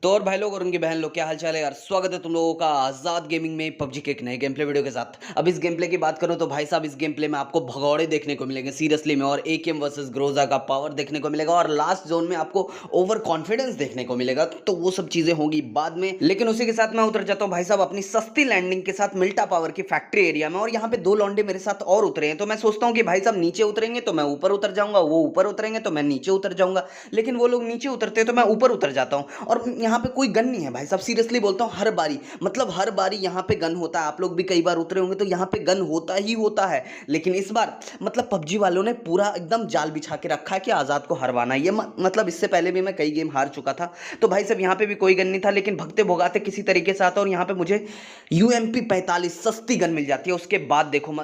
तो और भाई लोग और उनकी बहन लोग क्या हाल चाल है यार। स्वागत है तुम लोगों का आजाद गेमिंग में पबजी के एक नए गेम प्ले वीडियो के साथ। अब इस गेम प्ले की बात करूं तो भाई साहब इस गेम प्ले में आपको भगौड़े देखने को मिलेंगे सीरियसली में, और एकेएम वर्सेस ग्रोजा का पावर देखने को मिलेगा, और लास्ट जोन में आपको ओवर कॉन्फिडेंस देखने को मिलेगा। तो वो सब चीजें होंगी बाद में, लेकिन उसी के साथ मैं उतर जाता हूँ भाई साहब अपनी सस्ती लैंडिंग के साथ मिल्टा पावर की फैक्ट्री एरिया में। और यहाँ पे दो लौंडे मेरे साथ और उतरे हैं, तो मैं सोचता हूँ कि भाई साहब नीचे उतरेंगे तो मैं ऊपर उतर जाऊंगा, वो ऊपर उतरेंगे तो मैं नीचे उतर जाऊंगा। लेकिन वो लोग नीचे उतरते हैं तो मैं ऊपर उतर जाता हूँ, और यहाँ पे कोई गन नहीं है भाई साहब। सीरियसली बोलता हूँ, हर बारी मतलब हर बारी यहाँ पे गन होता है। आप लोग भी कई बार उतरे होंगे तो यहाँ पे गन होता ही होता है। लेकिन इस बार मतलब पबजी वालों ने पूरा एकदम जाल बिछा के रखा है कि आज़ाद को हरवाना है। ये मतलब इससे पहले भी मैं कई गेम हार चुका था। तो भाई साहब यहाँ पे भी कोई गन नहीं था, लेकिन भगते भोगाते किसी तरीके से आता, और यहाँ पे मुझे UMP 45 सस्ती गन मिल जाती है। उसके बाद देखो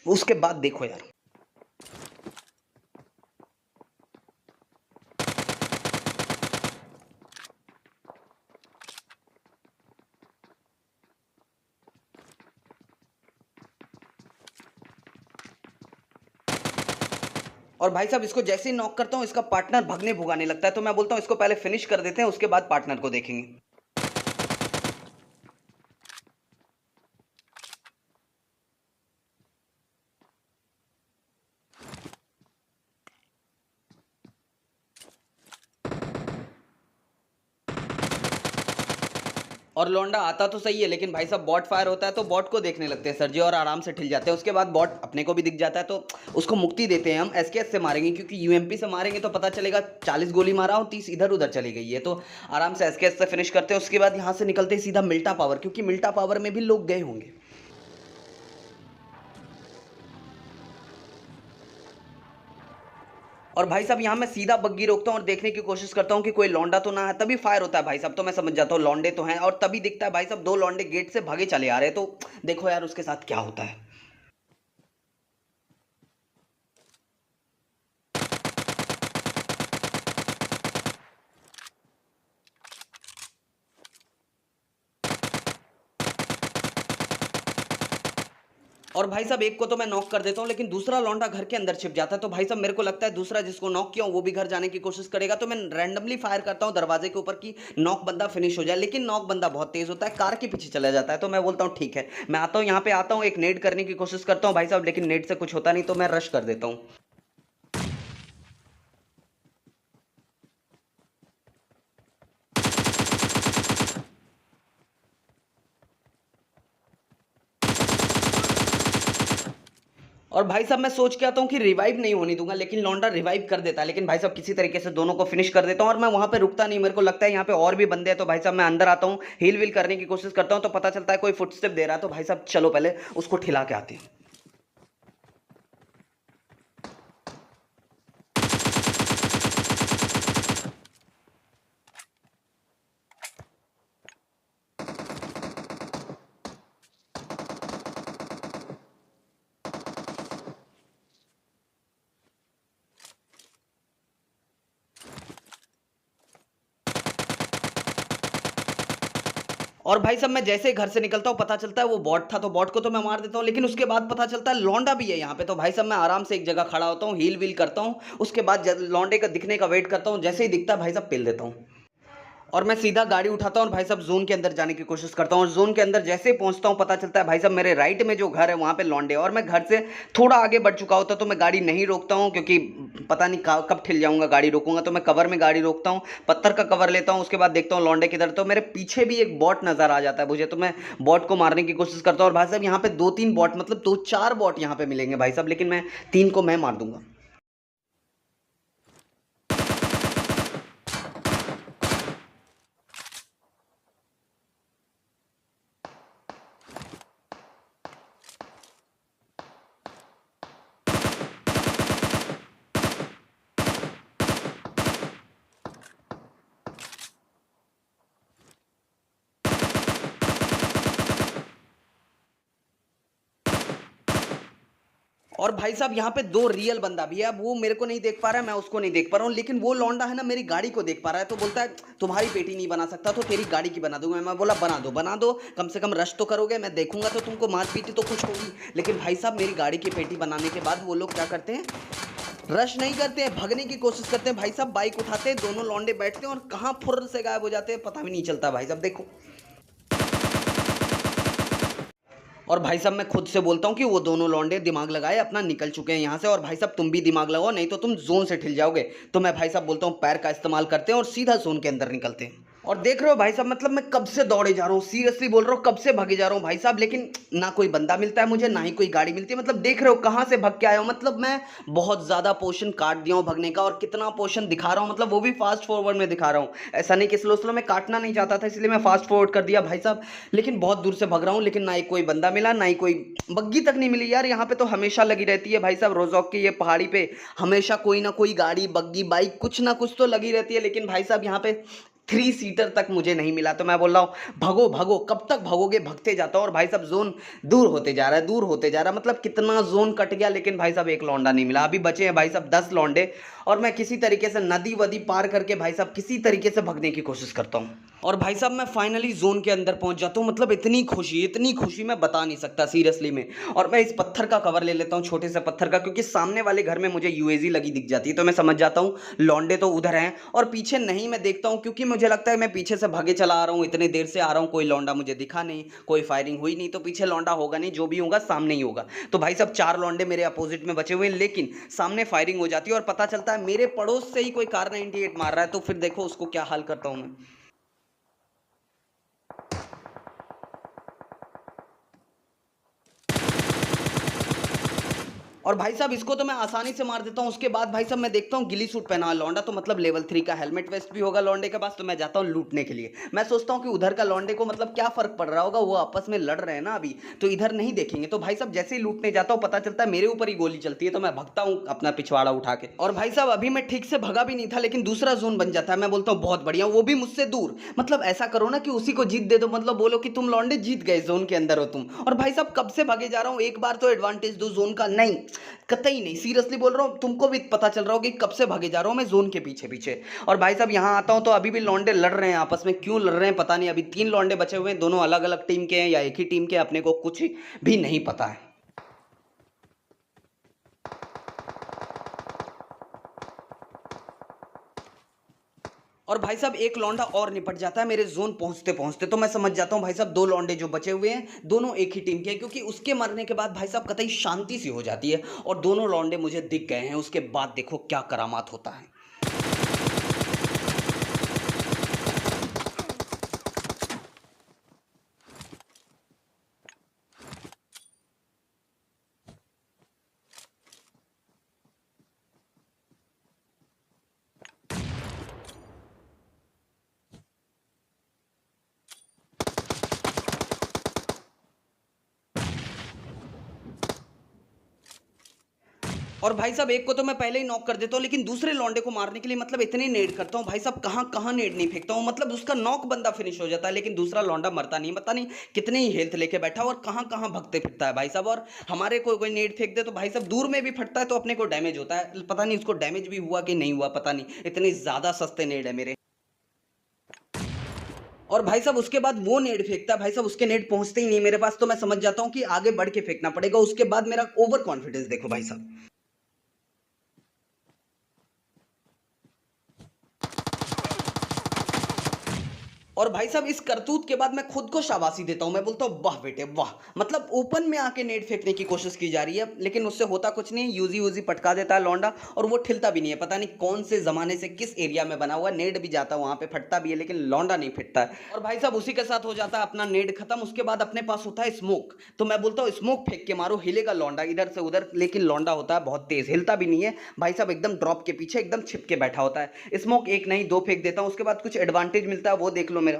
उसके बाद देखो यार। और भाई साहब इसको जैसे ही नॉक करता हूँ इसका पार्टनर भगने भुगाने लगता है, तो मैं बोलता हूँ इसको पहले फिनिश कर देते हैं, उसके बाद पार्टनर को देखेंगे। और लौंडा आता तो सही है, लेकिन भाई साहब बॉट फायर होता है तो बॉट को देखने लगते हैं सर जी, और आराम से ठिल जाते हैं। उसके बाद बॉट अपने को भी दिख जाता है, तो उसको मुक्ति देते हैं हम। SKS से मारेंगे, क्योंकि UMP से मारेंगे तो पता चलेगा 40 गोली मारा हूँ, 30 इधर उधर चली गई है। तो आराम से SKS से फिनिश करते हैं। उसके बाद यहाँ से निकलते हैं सीधा मिल्टा पावर, क्योंकि मिल्टा पावर में भी लोग गए होंगे। और भाई साहब यहाँ मैं सीधा बग्गी रोकता हूँ और देखने की कोशिश करता हूँ कि कोई लौंडा तो ना है, तभी फायर होता है भाई साहब। तो मैं समझ जाता हूँ लौंडे तो हैं, और तभी दिखता है भाई साहब दो लौंडे गेट से भागे चले आ रहे हैं। तो देखो यार उसके साथ क्या होता है। और भाई साहब एक को तो मैं नॉक कर देता हूँ, लेकिन दूसरा लौंडा घर के अंदर छिप जाता है। तो भाई साहब मेरे को लगता है दूसरा जिसको नॉक किया हूँ वो भी घर जाने की कोशिश करेगा। तो मैं रैंडमली फायर करता हूँ दरवाजे के ऊपर कि नॉक बंदा फिनिश हो जाए, लेकिन नॉक बंदा बहुत तेज होता है, कार के पीछे चला जाता है। तो मैं बोलता हूँ ठीक है, मैं आता हूँ यहाँ पे आता हूँ, एक नेड करने की कोशिश करता हूँ भाई साहब, लेकिन नेड से कुछ होता नहीं, तो मैं रश कर देता हूँ। और भाई साहब मैं सोच के आता हूँ कि रिवाइव नहीं होने दूंगा, लेकिन लौंडा रिवाइव कर देता है। लेकिन भाई साहब किसी तरीके से दोनों को फिनिश कर देता हूँ, और मैं वहां पे रुकता नहीं। मेरे को लगता है यहाँ पे और भी बंदे हैं, तो भाई साहब मैं अंदर आता हूँ, हील विल करने की कोशिश करता हूँ। तो पता चलता है कोई फुटस्टेप दे रहा है, तो भाई साहब चलो पहले उसको ठिला के आते हैं। और भाई साहब मैं जैसे ही घर से निकलता हूँ पता चलता है वो बॉट था, तो बॉट को तो मैं मार देता हूँ, लेकिन उसके बाद पता चलता है लौंडा भी है यहाँ पे। तो भाई साहब मैं आराम से एक जगह खड़ा होता हूँ, हील व्हील करता हूँ, उसके बाद लौंडे का दिखने का वेट करता हूँ। जैसे ही दिखता है भाई साहब पेल देता हूँ, और मैं सीधा गाड़ी उठाता हूँ और भाई साहब जोन के अंदर जाने की कोशिश करता हूँ। और जोन के अंदर जैसे ही पहुंचता हूँ पता चलता है भाई साहब मेरे राइट में जो घर है वहाँ पे लौंडे, और मैं घर से थोड़ा आगे बढ़ चुका होता तो मैं गाड़ी नहीं रोकता हूँ, क्योंकि पता नहीं कब ठिल जाऊंगा गाड़ी रोकूंगा। तो मैं कवर में गाड़ी रोकता हूँ, पत्थर का कवर लेता हूँ, उसके बाद देखता हूँ लौंडे किधर। तो मेरे पीछे भी एक बॉट नजर आ जाता है मुझे, तो मैं बॉट को मारने की कोशिश करता हूँ। और भाई साहब यहाँ पे दो तीन बॉट, मतलब दो चार बॉट यहाँ पे मिलेंगे भाई साहब, लेकिन मैं तीन को मैं मार दूंगा। और भाई साहब यहाँ पे दो रियल बंदा भी है। अब वो मेरे को नहीं देख पा रहा है, मैं उसको नहीं देख पा रहा हूँ, लेकिन वो लौंडा है ना मेरी गाड़ी को देख पा रहा है। तो बोलता है तुम्हारी पेटी नहीं बना सकता तो तेरी गाड़ी की बना दूंगा। मैं बोला बना दो बना दो, कम से कम रश तो करोगे, मैं देखूंगा तो तुमको मार पीटी तो कुछ होगी। लेकिन भाई साहब मेरी गाड़ी की पेटी बनाने के बाद वो लोग क्या करते हैं, रश नहीं करते हैं, भगने की कोशिश करते हैं भाई साहब, बाइक उठाते हैं, दोनों लौंडे बैठते हैं और कहाँ फुर्र से गायब हो जाते हैं पता भी नहीं चलता भाई साहब। देखो, और भाई साहब मैं खुद से बोलता हूँ कि वो दोनों लौंडे दिमाग लगाए अपना निकल चुके हैं यहाँ से, और भाई साहब तुम भी दिमाग लगाओ नहीं तो तुम जोन से ठिल जाओगे। तो मैं भाई साहब बोलता हूँ पैर का इस्तेमाल करते हैं और सीधा जोन के अंदर निकलते हैं। और देख रहे हो भाई साहब, मतलब मैं कब से दौड़े जा रहा हूँ, सीरियसली बोल रहा हूँ, कब से भागे जा रहा हूँ भाई साहब, लेकिन ना कोई बंदा मिलता है मुझे, ना ही कोई गाड़ी मिलती है। मतलब देख रहे हो कहाँ से भग के आया हूँ, मतलब मैं बहुत ज़्यादा पोर्शन काट दिया हूँ भगने का, और कितना पोर्शन दिखा रहा हूँ, मतलब वो भी फास्ट फॉरवर्ड में दिखा रहा हूँ। ऐसा नहीं कि स्लो स्लो में काटना नहीं चाहता था, इसलिए मैं फास्ट फॉरवर्ड कर दिया भाई साहब। लेकिन बहुत दूर से भग रहा हूँ, लेकिन ना ही कोई बंदा मिला, ना ही कोई बग्गी तक नहीं मिली यार। यहाँ पे तो हमेशा लगी रहती है भाई साहब, रोजौक की ये पहाड़ी पे हमेशा कोई ना कोई गाड़ी, बग्गी, बाइक, कुछ ना कुछ तो लगी रहती है। लेकिन भाई साहब यहाँ पे थ्री सीटर तक मुझे नहीं मिला। तो मैं बोल रहा हूँ भगो भगो, कब तक भगोगे, भगते जाता हूँ। और भाई साहब जोन दूर होते जा रहा है, दूर होते जा रहा है, मतलब कितना जोन कट गया, लेकिन भाई साहब एक लौंडा नहीं मिला। अभी बचे हैं भाई साहब 10 लौंडे, और मैं किसी तरीके से नदी वदी पार करके भाई साहब किसी तरीके से भगने की कोशिश करता हूँ। और भाई साहब मैं फाइनली जोन के अंदर पहुंच जाता हूँ, मतलब इतनी खुशी मैं बता नहीं सकता सीरियसली में। और मैं इस पत्थर का कवर ले लेता हूँ, छोटे से पत्थर का, क्योंकि सामने वाले घर में मुझे यूएजी लगी दिख जाती है, तो मैं समझ जाता हूँ लौंडे तो उधर हैं। और पीछे नहीं मैं देखता हूँ, क्योंकि मुझे लगता है मैं पीछे से भागे चला आ रहा हूँ, इतनी देर से आ रहा हूँ, कोई लौंडा मुझे दिखा नहीं, कोई फायरिंग हुई नहीं, तो पीछे लौंडा होगा नहीं, जो भी होगा सामने ही होगा। तो भाई साहब 4 लौंडे मेरे अपोजिट में बचे हुए हैं, लेकिन सामने फायरिंग हो जाती है और पता चलता है मेरे पड़ोस से ही कोई कार 98 मार रहा है। तो फिर देखो उसको क्या हाल करता हूँ मैं। और भाई साहब इसको तो मैं आसानी से मार देता हूँ। उसके बाद भाई साहब मैं देखता हूँ गिली सूट पहना है लौंडा, तो मतलब लेवल 3 का हेलमेट वेस्ट भी होगा लौंडे के पास। तो मैं जाता हूँ लूटने के लिए। मैं सोचता हूँ कि उधर का लौंडे को मतलब क्या फर्क पड़ रहा होगा, वो आपस में लड़ रहे हैं ना अभी, तो इधर नहीं देखेंगे। तो भाई साहब जैसे ही लूटने जाता हूँ पता चलता है मेरे ऊपर ही गोली चलती है, तो मैं भगता हूँ अपना पिछवाड़ा उठा के। और भाई साहब अभी मैं ठीक से भगा भी नहीं था, लेकिन दूसरा जोन बन जाता है। मैं बोलता हूँ बहुत बढ़िया, वो भी मुझसे दूर। मतलब ऐसा करो ना कि उसी को जीत दे दो, मतलब बोलो कि तुम लौंडे जीत गए, जोन के अंदर हो तुम। और भाई साहब कब से भागे जा रहा हूँ, एक बार तो एडवांटेज दो जोन का। नहीं, कतई नहीं, सीरियसली बोल रहा हूँ, तुमको भी पता चल रहा होगा कि कब से भागे जा रहा हूँ मैं जोन के पीछे पीछे। और भाई साहब यहाँ आता हूँ तो अभी भी लौंडे लड़ रहे हैं आपस में, क्यों लड़ रहे हैं पता नहीं। अभी 3 लौंडे बचे हुए हैं, दोनों अलग अलग टीम के हैं या एक ही टीम के, अपने को कुछ भी नहीं पता है। और भाई साहब एक लौंडा और निपट जाता है मेरे जोन पहुंचते पहुंचते, तो मैं समझ जाता हूँ भाई साहब 2 लौंडे जो बचे हुए हैं दोनों एक ही टीम के हैं, क्योंकि उसके मरने के बाद भाई साहब कतई शांति सी हो जाती है, और दोनों लौंडे मुझे दिख गए हैं। उसके बाद देखो क्या करामात होता है। और भाई साहब एक को तो मैं पहले ही नॉक कर देता हूँ, लेकिन दूसरे लौंडे को मारने के लिए मतलब इतनी नेड करता हूँ भाई साहब, कहाँ कहाँ नेड नहीं फेंकता हूँ, मतलब उसका नॉक बंदा फिनिश हो जाता है, लेकिन दूसरा लौंडा मरता नहीं। पता नहीं कितनी ही हेल्थ लेके बैठा और कहाँ कहाँ भगते फिरता है भाई साहब। और हमारे को कोई नेड फेंक दे तो भाई साहब दूर में भी फटता है, तो अपने को डैमेज होता है। पता नहीं उसको डैमेज भी हुआ कि नहीं हुआ, पता नहीं, इतनी ज़्यादा सस्ते नेड है मेरे। और भाई साहब उसके बाद वो नेड फेंकता है भाई साहब, उसके नेड पहुंचते ही नहीं मेरे पास, तो मैं समझ जाता हूँ कि आगे बढ़ के फेंकना पड़ेगा। उसके बाद मेरा ओवर कॉन्फिडेंस देखो भाई साहब। और भाई साहब इस करतूत के बाद मैं खुद को शाबाशी देता हूं, मैं बोलता हूं वाह बेटे वाह, मतलब ओपन में आके नेट फेंकने की कोशिश की जा रही है, लेकिन उससे होता कुछ नहीं, यूजी यूजी पटका देता है लौंडा, और वो ठिलता भी नहीं है। पता नहीं कौन से जमाने से किस एरिया में बना हुआ, नेट भी जाता है वहां पे, फटता भी है, लेकिन लौंडा नहीं फिटता है। और भाई साहब उसी के साथ हो जाता है अपना नेट खत्म। उसके बाद अपने पास होता है स्मोक, तो मैं बोलता हूँ स्मोक फेंक के मारो, हिलेगा लौंडा इधर से उधर, लेकिन लौंडा होता है बहुत तेज, हिलता भी नहीं है भाई साहब, एकदम ड्रॉप के पीछे एकदम छिप के बैठा होता है। स्मोक एक नहीं 2 फेंक देता हूँ, उसके बाद कुछ एडवांटेज मिलता है वो देख लो मेरा।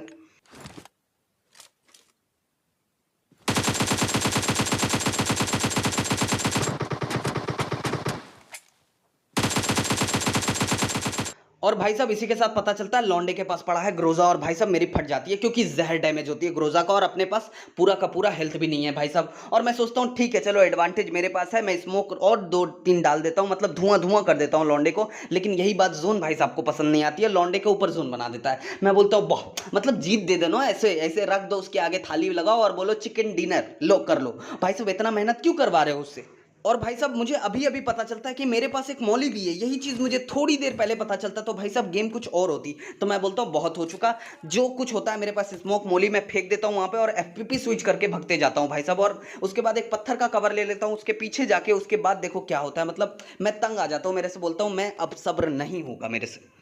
और भाई साहब इसी के साथ पता चलता है लौंडे के पास पड़ा है ग्रोजा, और भाई साहब मेरी फट जाती है, क्योंकि जहर डैमेज होती है ग्रोजा का, और अपने पास पूरा का पूरा हेल्थ भी नहीं है भाई साहब। और मैं सोचता हूँ ठीक है चलो एडवांटेज मेरे पास है, मैं स्मोक और 2-3 डाल देता हूँ, मतलब धुआं धुआं कर देता हूँ लौंडे को। लेकिन यही बात जोन भाई साहब को पसंद नहीं आती है, लौंडे के ऊपर जोन बना देता है। मैं बोलता हूँ वाह, मतलब जीत दे देना, ऐसे ऐसे रख दो उसके आगे थाली लगाओ और बोलो चिकन डिनर लो कर लो। भाई साहब इतना मेहनत क्यों करवा रहे हो उससे। और भाई साहब मुझे अभी-अभी पता चलता है कि मेरे पास एक मौली भी है। यही चीज़ मुझे थोड़ी देर पहले पता चलता तो भाई साहब गेम कुछ और होती। तो मैं बोलता हूँ बहुत हो चुका, जो कुछ होता है मेरे पास स्मोक मौली मैं फेंक देता हूँ वहाँ पे और एफपीपी स्विच करके भगते जाता हूँ भाई साहब, और उसके बाद एक पत्थर का कवर ले लेता हूँ, उसके पीछे जाके उसके बाद देखो क्या होता है। मतलब मैं तंग आ जाता हूँ, मेरे से बोलता हूँ मैं अब सब्र नहीं होगा मेरे से।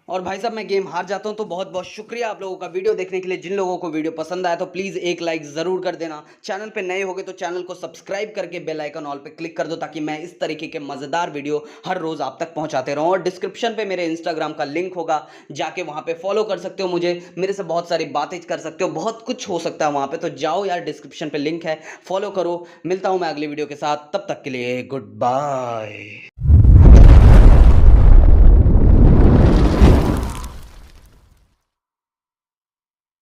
और भाई साहब मैं गेम हार जाता हूँ तो बहुत-बहुत शुक्रिया आप लोगों का वीडियो देखने के लिए। जिन लोगों को वीडियो पसंद आया तो प्लीज़ एक लाइक ज़रूर कर देना। चैनल पे नए होगे तो चैनल को सब्सक्राइब करके बेल आइकन ऑल पे क्लिक कर दो ताकि मैं इस तरीके के मज़ेदार वीडियो हर रोज़ आप तक पहुँचाते रहूँ। और डिस्क्रिप्शन पे मेरे इंस्टाग्राम का लिंक होगा, जाके वहाँ पे फॉलो कर सकते हो मुझे, मेरे से बहुत सारी बातें कर सकते हो, बहुत कुछ हो सकता है वहाँ पे। तो जाओ यार, डिस्क्रिप्शन पे लिंक है, फॉलो करो। मिलता हूँ मैं अगली वीडियो के साथ, तब तक के लिए गुड बाय।